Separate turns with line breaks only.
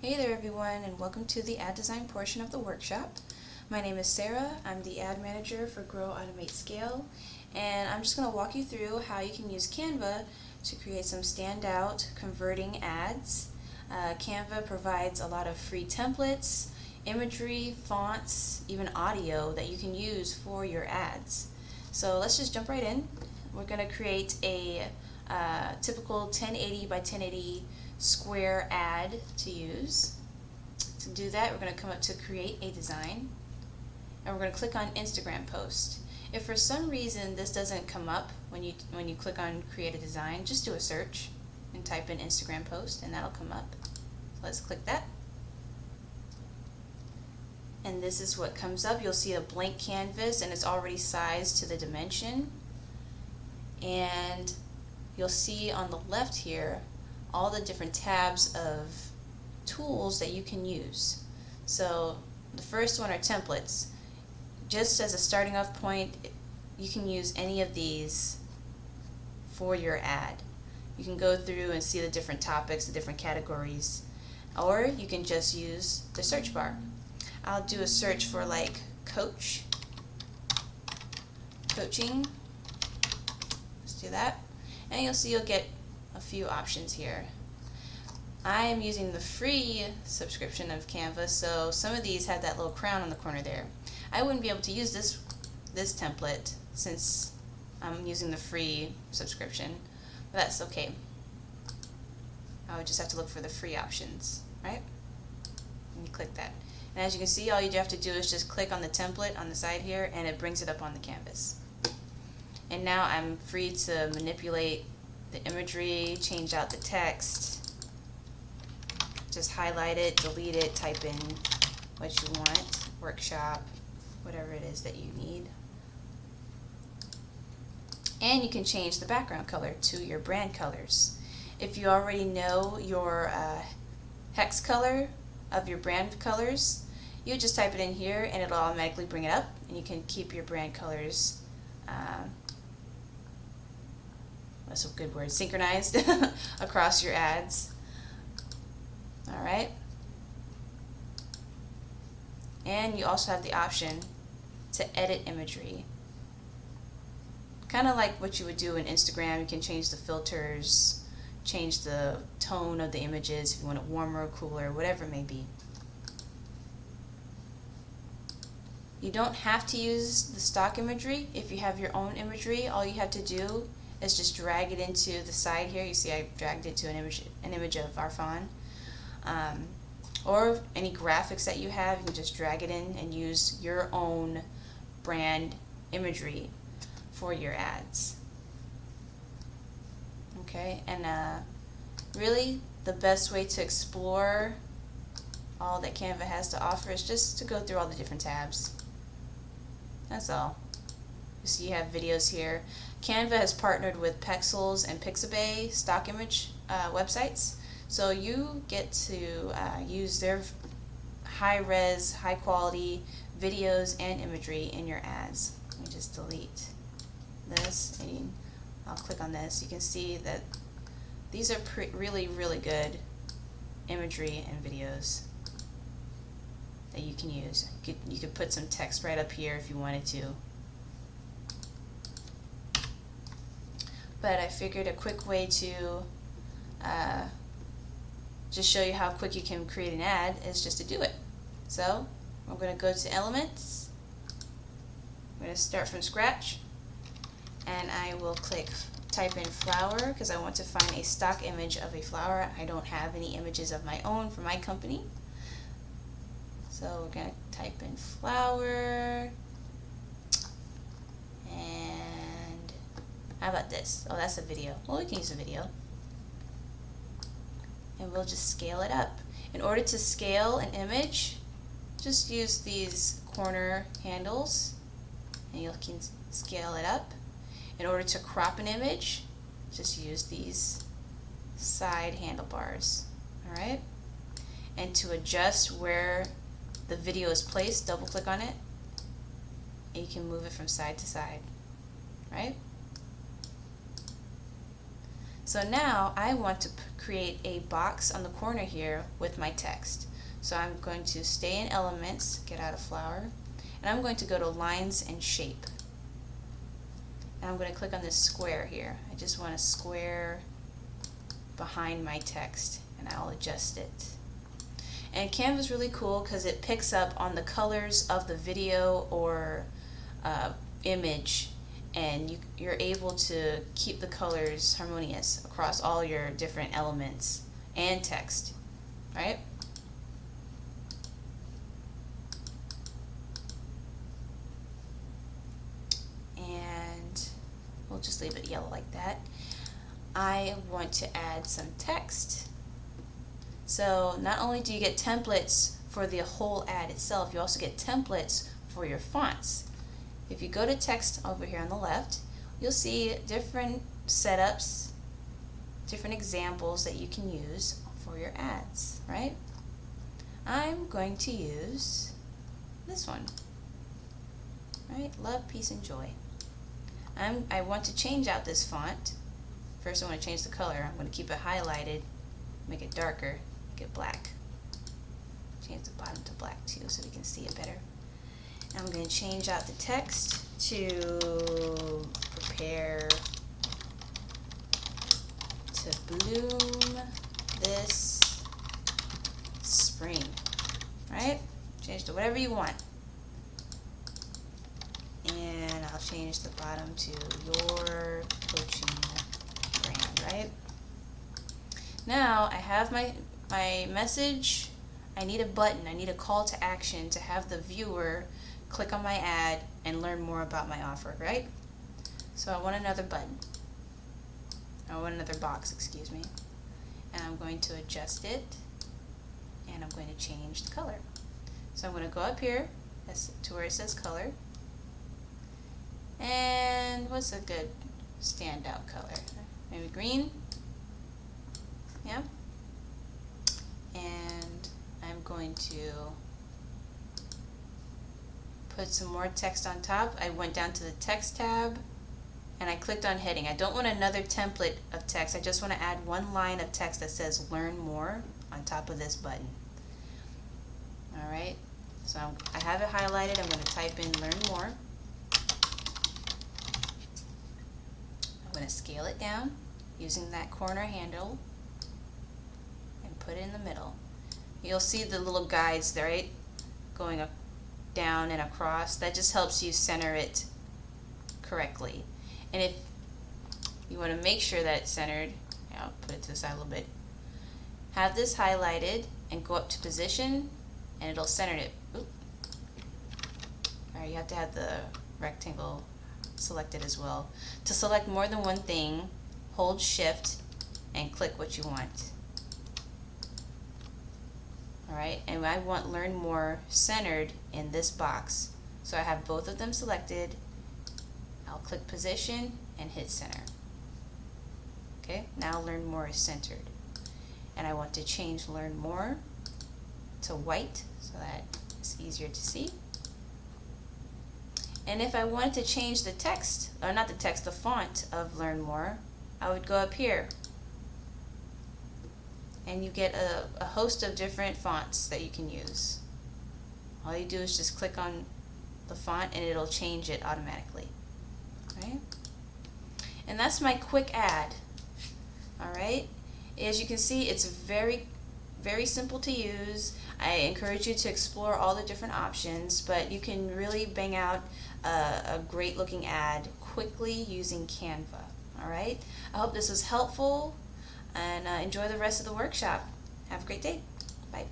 Hey there everyone, and welcome to the ad design portion of the workshop. My name is Sarah. I'm the ad manager for Grow, Automate, Scale, and I'm just going to walk you through how you can use Canva to create some standout converting ads. Canva provides a lot of free templates, imagery, fonts, even audio that you can use for your ads. So let's just jump right in. We're going to create a typical 1080 by 1080 square ad to use. To do that, we're going to come up to create a design, and we're going to click on Instagram post. If for some reason this doesn't come up when you click on create a design, just do a search and type in Instagram post and that'll come up. So let's click that. And this is what comes up. You'll see a blank canvas and it's already sized to the dimension. And you'll see on the left here all the different tabs of tools that you can use. So the first one are templates. Just as a starting off point, you can use any of these for your ad. You can go through and see the different topics, the different categories, or you can just use the search bar. I'll do a search for like coaching. Let's do that. And you'll see you'll get a few options here. I am using the free subscription of Canva, so some of these have that little crown on the corner there. I wouldn't be able to use this template since I'm using the free subscription, but that's okay. I would just have to look for the free options, right? And you click that. And as you can see, all you have to do is just click on the template on the side here and it brings it up on the canvas. And now I'm free to manipulate the imagery, change out the text, just highlight it, delete it, type in what you want, workshop, whatever it is that you need. And you can change the background color to your brand colors. If you already know your hex color of your brand colors, you just type it in here and it'll automatically bring it up, and you can keep your brand colors that's a good word, synchronized across your ads. Alright. And you also have the option to edit imagery. Kind of like what you would do in Instagram. You can change the filters, change the tone of the images if you want it warmer or cooler, whatever it may be. You don't have to use the stock imagery. If you have your own imagery, all you have to do is just drag it into the side here. You see I dragged it to an image of our fawn. Or any graphics that you have, you can just drag it in and use your own brand imagery for your ads. Okay, and really the best way to explore all that Canva has to offer is just to go through all the different tabs. That's all. You see you have videos here. Canva has partnered with Pexels and Pixabay stock image websites, so you get to use their high-res, high-quality videos and imagery in your ads. Let me just delete this, and I'll click on this. You can see that these are really good imagery and videos that you can use. You could put some text right up here if you wanted to. But I figured a quick way to just show you how quick you can create an ad is just to do it. So I'm going to go to Elements. I'm going to start from scratch, and I will type in flower because I want to find a stock image of a flower. I don't have any images of my own for my company. So we're going to type in flower, and how about this? Oh, that's a video. Well, we can use a video. And we'll just scale it up. In order to scale an image, just use these corner handles and you can scale it up. In order to crop an image, just use these side handlebars. Alright? And to adjust where the video is placed, double click on it and you can move it from side to side. Right? So now I want to create a box on the corner here with my text. So I'm going to stay in Elements, get out of Flower, and I'm going to go to Lines and Shape. And I'm going to click on this square here. I just want a square behind my text, and I'll adjust it. And Canva is really cool because it picks up on the colors of the video or image, and you're able to keep the colors harmonious across all your different elements and text, right? And we'll just leave it yellow like that. I want to add some text. So not only do you get templates for the whole ad itself, you also get templates for your fonts. If you go to text over here on the left, you'll see different setups, different examples that you can use for your ads, right? I'm going to use this one, right? Love, peace, and joy. I want to change out this font. First I want to change the color. I'm going to keep it highlighted, make it darker, make it black. Change the bottom to black too so we can see it better. I'm going to change out the text to prepare to bloom this spring, right? Change to whatever you want. And I'll change the bottom to your coaching brand, right? Now I have my message. I need a button. I need a call to action to have the viewer click on my ad and learn more about my offer, right? So I want another button. I want another box, excuse me. And I'm going to adjust it, and I'm going to change the color. So I'm going to go up here to where it says color. And what's a good standout color? Maybe green? Yeah. And I'm going to put some more text on top. I went down to the text tab and I clicked on heading. I don't want another template of text. I just want to add one line of text that says learn more on top of this button. Alright, so I have it highlighted. I'm going to type in learn more. I'm going to scale it down using that corner handle and put it in the middle. You'll see the little guides there, right? Going up, down, and across. That just helps you center it correctly. And if you want to make sure that it's centered, I'll put it to the side a little bit. Have this highlighted and go up to position, and it'll center it. Oop. Alright, you have to have the rectangle selected as well. To select more than one thing, hold Shift and click what you want. Alright, and I want learn more centered in this box. So I have both of them selected. I'll click position and hit center. Okay, now learn more is centered. And I want to change learn more to white so that it's easier to see. And if I wanted to change the text, or not the text, the font of learn more, I would go up here. And you get a host of different fonts that you can use. All you do is just click on the font and it'll change it automatically. Right? And that's my quick ad. Alright? As you can see, it's very, very simple to use. I encourage you to explore all the different options, but you can really bang out a great looking ad quickly using Canva. Alright? I hope this was helpful, and enjoy the rest of the workshop. Have a great day. Bye.